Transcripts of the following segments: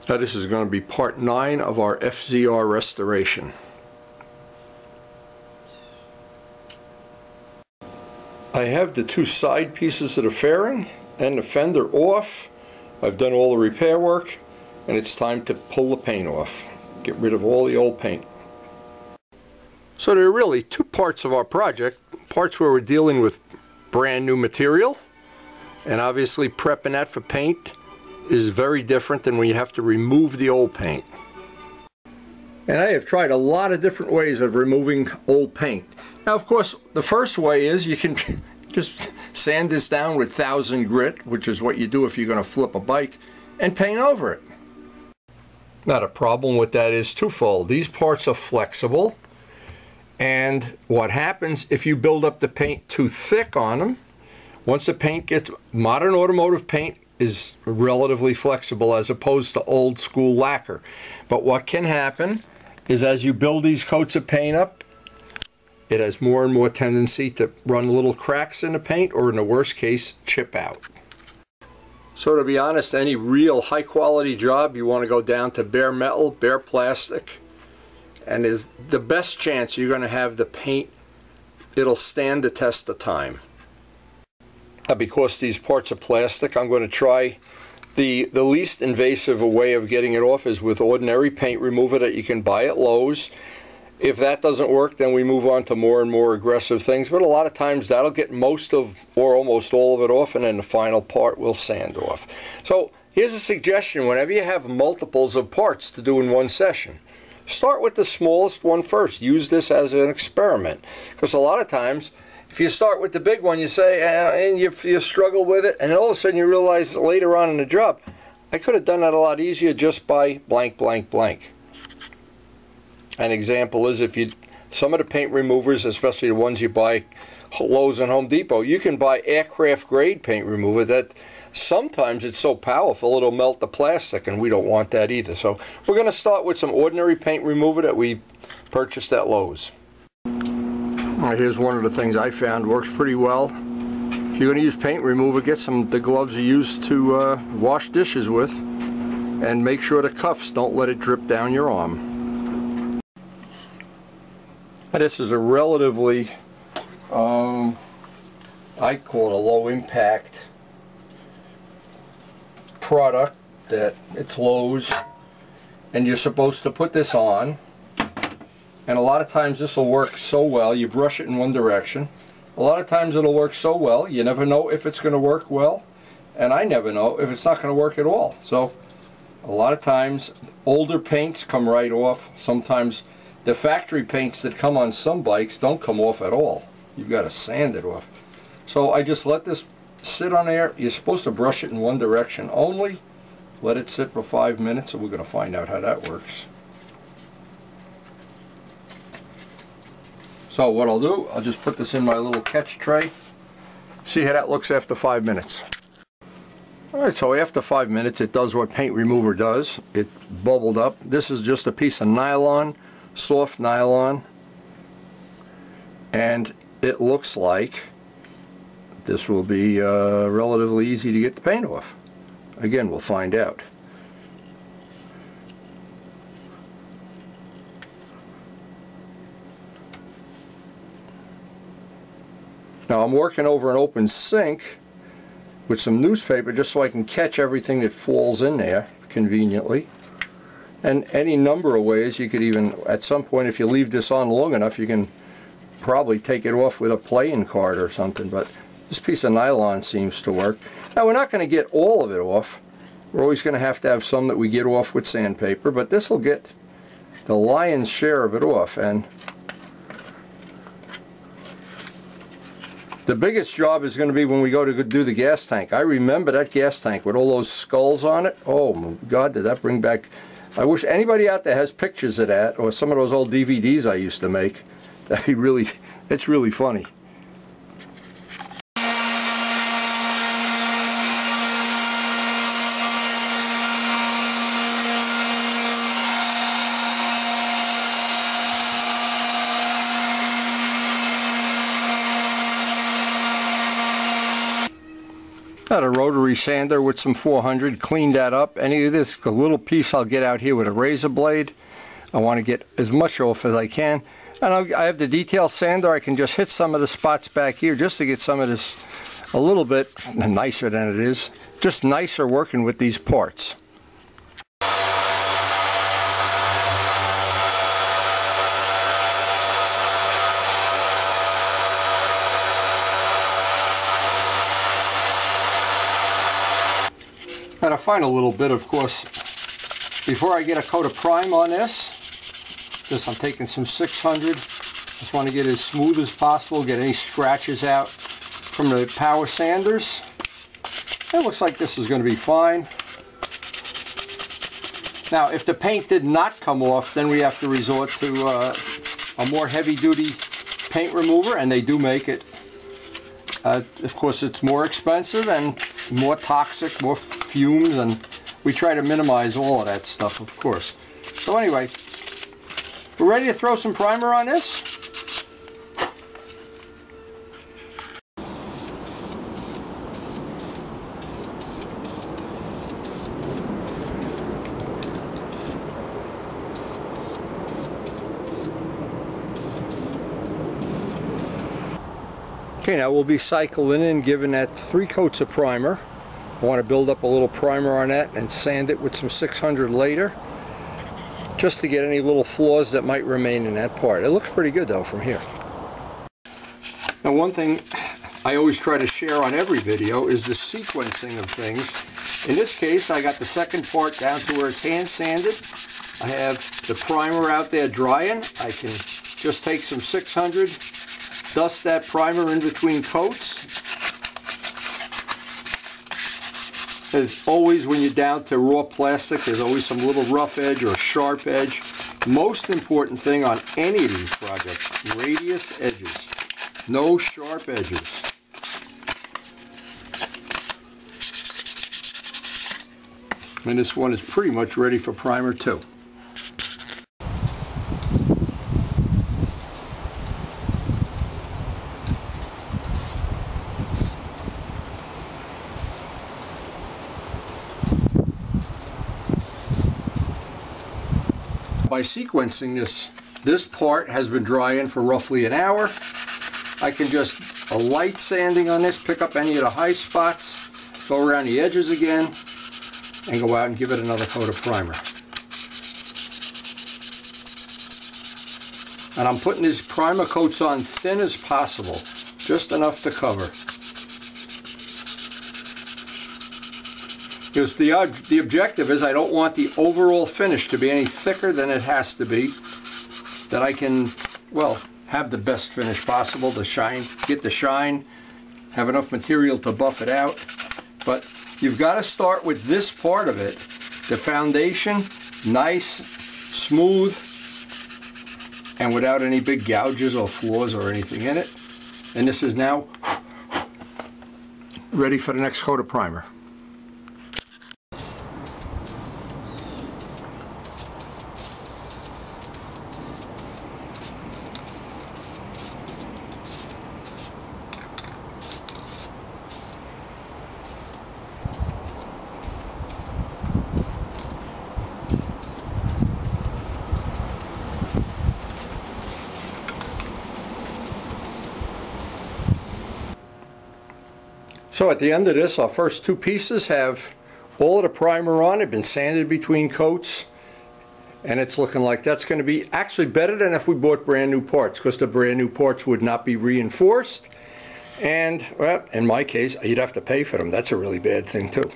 Now this is going to be part 9 of our FZR restoration. I have the two side pieces of the fairing and the fender off. I've done all the repair work, and it's time to pull the paint off. Get rid of all the old paint. So there are really two parts of our project. Parts where we're dealing with brand new material, and obviously prepping that for paint is very different than when you have to remove the old paint. And I have tried a lot of different ways of removing old paint. Now of course the first way is you can just sand this down with 1000 grit, which is what you do if you're going to flip a bike, and paint over it. Now the problem with that is twofold. These parts are flexible, and what happens if you build up the paint too thick on them, once the paint gets, modern automotive paint is relatively flexible as opposed to old school lacquer. But what can happen is as you build these coats of paint up, it has more and more tendency to run little cracks in the paint, or in the worst case, chip out. So to be honest, any real high quality job, you want to go down to bare metal, bare plastic, and is the best chance you're going to have the paint, it'll stand the test of time. Now because these parts are plastic, I'm going to try the least invasive way of getting it off is with ordinary paint remover that you can buy at Lowe's. If that doesn't work, then we move on to more and more aggressive things, but a lot of times that'll get most of or almost all of it off, and then the final part will sand off. So here's a suggestion: whenever you have multiples of parts to do in one session, start with the smallest one first. Use this as an experiment, because a lot of times if you start with the big one, you say, and you struggle with it, and all of a sudden you realize later on in the job, I could have done that a lot easier just by blank, blank, blank. An example is some of the paint removers, especially the ones you buy Lowe's and Home Depot, you can buy aircraft grade paint remover that sometimes it's so powerful it'll melt the plastic, and we don't want that either. So we're going to start with some ordinary paint remover that we purchased at Lowe's. Here's one of the things I found works pretty well. If you're going to use paint remover, get the gloves you use to wash dishes with, and make sure the cuffs don't let it drip down your arm. And this is a relatively, I call it a low impact product that it's Lowe's, and you're supposed to put this on. And a lot of times this will work so well, you brush it in one direction. A lot of times it'll work so well, you never know if it's going to work well, and I never know if it's not going to work at all. So a lot of times older paints come right off. Sometimes the factory paints that come on some bikes don't come off at all. You've got to sand it off. So I just let this sit on there. You're supposed to brush it in one direction only. Let it sit for 5 minutes, and we're going to find out how that works. So what I'll do, I'll just put this in my little catch tray. See how that looks after 5 minutes. Alright, so after 5 minutes it does what paint remover does. It bubbled up. This is just a piece of nylon, soft nylon. And it looks like this will be relatively easy to get the paint off. Again, we'll find out. Now I'm working over an open sink with some newspaper just so I can catch everything that falls in there conveniently. And any number of ways you could even, at some point if you leave this on long enough, you can probably take it off with a playing card or something, but this piece of nylon seems to work. Now we're not going to get all of it off. We're always going to have some that we get off with sandpaper, but this will get the lion's share of it off. And the biggest job is going to be when we go to do the gas tank. I remember that gas tank with all those skulls on it. Oh my God, did that bring back... I wish anybody out there has pictures of that, or some of those old DVDs I used to make. That'd be really, it's really funny. Got a rotary sander with some 400, cleaned that up. Any of this, a little piece I'll get out here with a razor blade. I want to get as much off as I can. And I have the detail sander. I can just hit some of the spots back here just to get some of this a little bit nicer than it is. Just nicer working with these parts. And a final little bit, of course, before I get a coat of prime on this, I'm taking some 600. Just want to get it as smooth as possible, get any scratches out from the power sanders. It looks like this is going to be fine. Now, if the paint did not come off, then we have to resort to a more heavy-duty paint remover, and they do make it. Of course, it's more expensive and more toxic, more fumes, and we try to minimize all of that stuff, of course. So anyway, we're ready to throw some primer on this. Okay, now we'll be cycling in, giving that 3 coats of primer. I want to build up a little primer on that and sand it with some 600 later, just to get any little flaws that might remain in that part. It looks pretty good though from here. Now, one thing I always try to share on every video is the sequencing of things. In this case, I got the second part down to where it's hand sanded. I have the primer out there drying. I can just take some 600, dust that primer in between coats. As always, when you're down to raw plastic, there's always some little rough edge or sharp edge. Most important thing on any of these projects, radius edges. No sharp edges. And this one is pretty much ready for primer too. By sequencing this part has been drying for roughly an hour. I can just a light sanding on this, pick up any of the high spots, go around the edges again, and go out and give it another coat of primer. And I'm putting these primer coats on thin as possible, just enough to cover. Because the objective is I don't want the overall finish to be any thicker than it has to be, that I can, well, have the best finish possible, the shine, get the shine, have enough material to buff it out. But you've got to start with this part of it, the foundation, nice, smooth, and without any big gouges or flaws or anything in it. And this is now ready for the next coat of primer. So at the end of this, our first 2 pieces have all of the primer on. It's been sanded between coats, and it's looking like that's going to be actually better than if we bought brand new parts, because the brand new parts would not be reinforced, and well, in my case, you'd have to pay for them. That's a really bad thing too.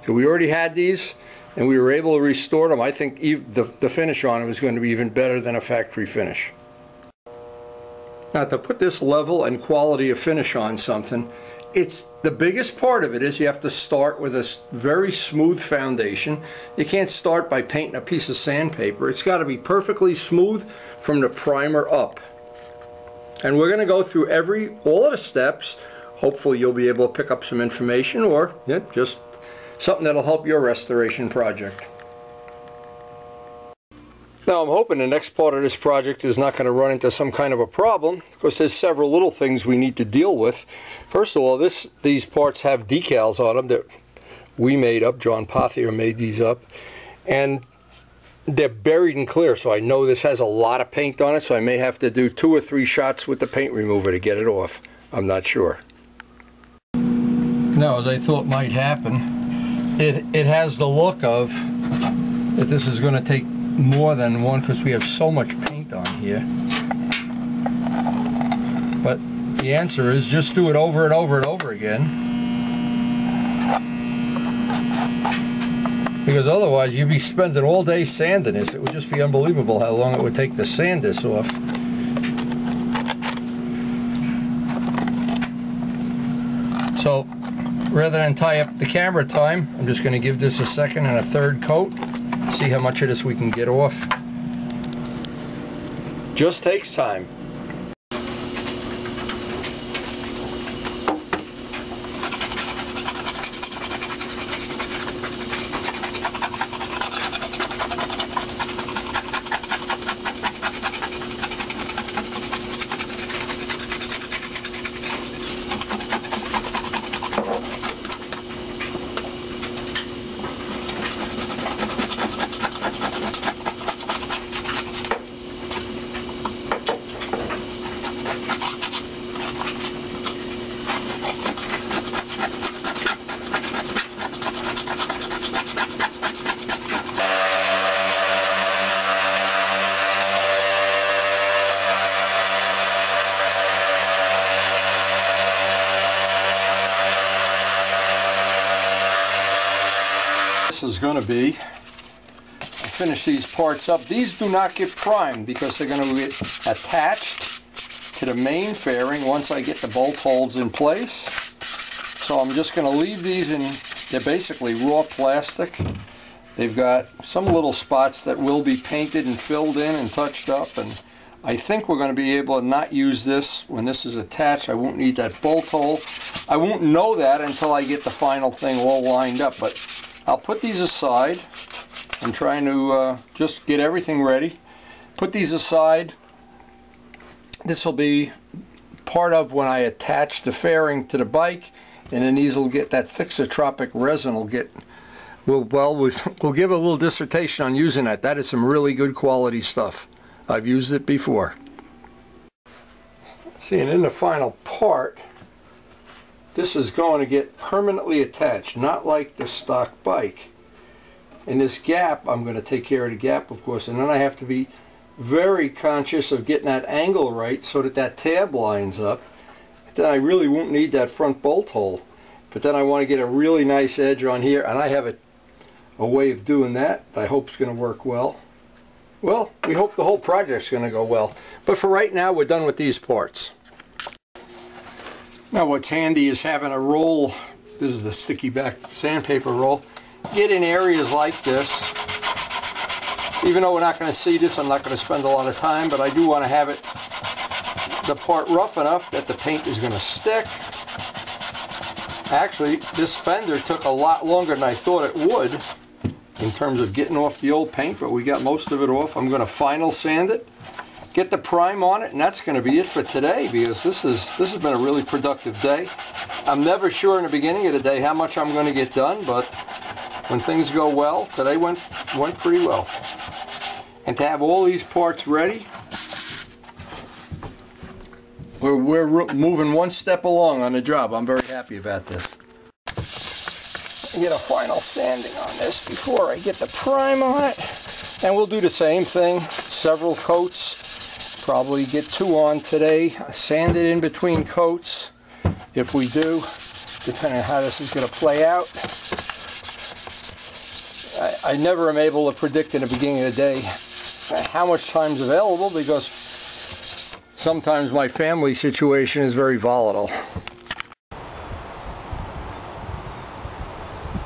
So we already had these, and we were able to restore them. I think the finish on them is going to be even better than a factory finish. Now, to put this level and quality of finish on something, it's the biggest part of it is you have to start with a very smooth foundation. You can't start by painting a piece of sandpaper. It's got to be perfectly smooth from the primer up. And we're going to go through all of the steps. Hopefully you'll be able to pick up some information, or just something that'll help your restoration project. Now I'm hoping the next part of this project is not going to run into some kind of a problem, because there's several little things we need to deal with. First of all, these parts have decals on them that we made up. John Pothier made these up, and they're buried and clear, so I know this has a lot of paint on it, so I may have to do 2 or 3 shots with the paint remover to get it off. I'm not sure. Now, as I thought might happen, it has the look of that this is going to take more than one, because we have so much paint on here. But the answer is just do it over and over and over again, because otherwise you'd be spending all day sanding this. It would just be unbelievable how long it would take to sand this off. So rather than tie up the camera time, I'm just going to give this a second and a third coat. See how much of this we can get off. Just takes time. Is going to be, finish these parts up. These do not get primed because they're going to get attached to the main fairing once I get the bolt holes in place. So I'm just going to leave these in, they're basically raw plastic. They've got some little spots that will be painted and filled in and touched up, and I think we're going to be able to not use this when this is attached. I won't need that bolt hole. I won't know that until I get the final thing all lined up, but I'll put these aside. I'm trying to just get everything ready. Put these aside. This will be part of when I attach the fairing to the bike, and then these will get that Fixotropic resin. We'll give a little dissertation on using that. That is some really good quality stuff. I've used it before. See, and in the final part, this is going to get permanently attached, not like the stock bike. In this gap, I'm going to take care of the gap, of course, and then I have to be very conscious of getting that angle right so that that tab lines up. But then I really won't need that front bolt hole. But then I want to get a really nice edge on here, and I have a way of doing that I hope is going to work well. Well, we hope the whole project's going to go well. But for right now, we're done with these parts. Now what's handy is having a roll. This is a sticky back sandpaper roll. Get in areas like this. Even though we're not going to see this, I'm not going to spend a lot of time, but I do want to have it, the part rough enough that the paint is going to stick. Actually, this fender took a lot longer than I thought it would in terms of getting off the old paint, but we got most of it off. I'm going to final sand it, get the prime on it, and that's going to be it for today, because this has been a really productive day. I'm never sure in the beginning of the day how much I'm going to get done, but when things go well, today went pretty well. And to have all these parts ready, we're moving one step along on the job. I'm very happy about this. Get a final sanding on this before I get the prime on it, and we'll do the same thing, several coats, probably get 2 on today, sand it in between coats if we do, depending on how this is going to play out. I never am able to predict in the beginning of the day how much time is available, because sometimes my family situation is very volatile.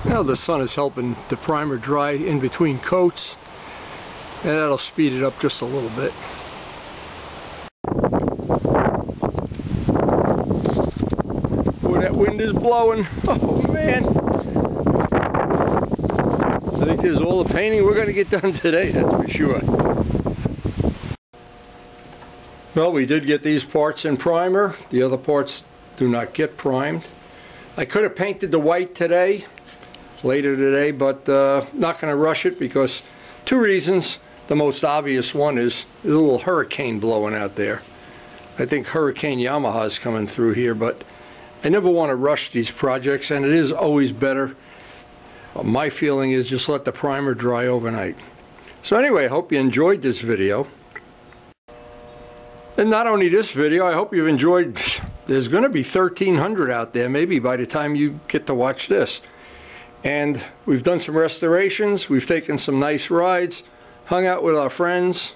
Now the sun is helping the primer dry in between coats, and that'll speed it up just a little bit. Boy, that wind is blowing. Oh man. I think there's all the painting we're going to get done today, that's for sure. Well, we did get these parts in primer. The other parts do not get primed. I could have painted the white today, later today, but not going to rush it because two reasons. The most obvious one is there's a little hurricane blowing out there. I think Hurricane Yamaha is coming through here, but I never want to rush these projects, and it is always better. My feeling is just let the primer dry overnight. So anyway, I hope you enjoyed this video. And not only this video, I hope you've enjoyed, there's going to be 1,300 out there maybe by the time you get to watch this. And we've done some restorations, we've taken some nice rides, hung out with our friends,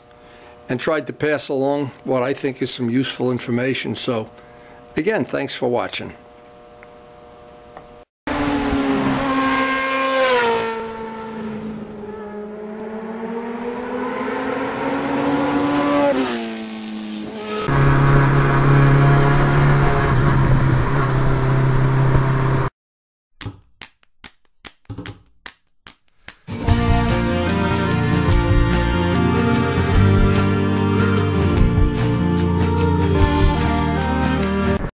and tried to pass along what I think is some useful information. So again, thanks for watching.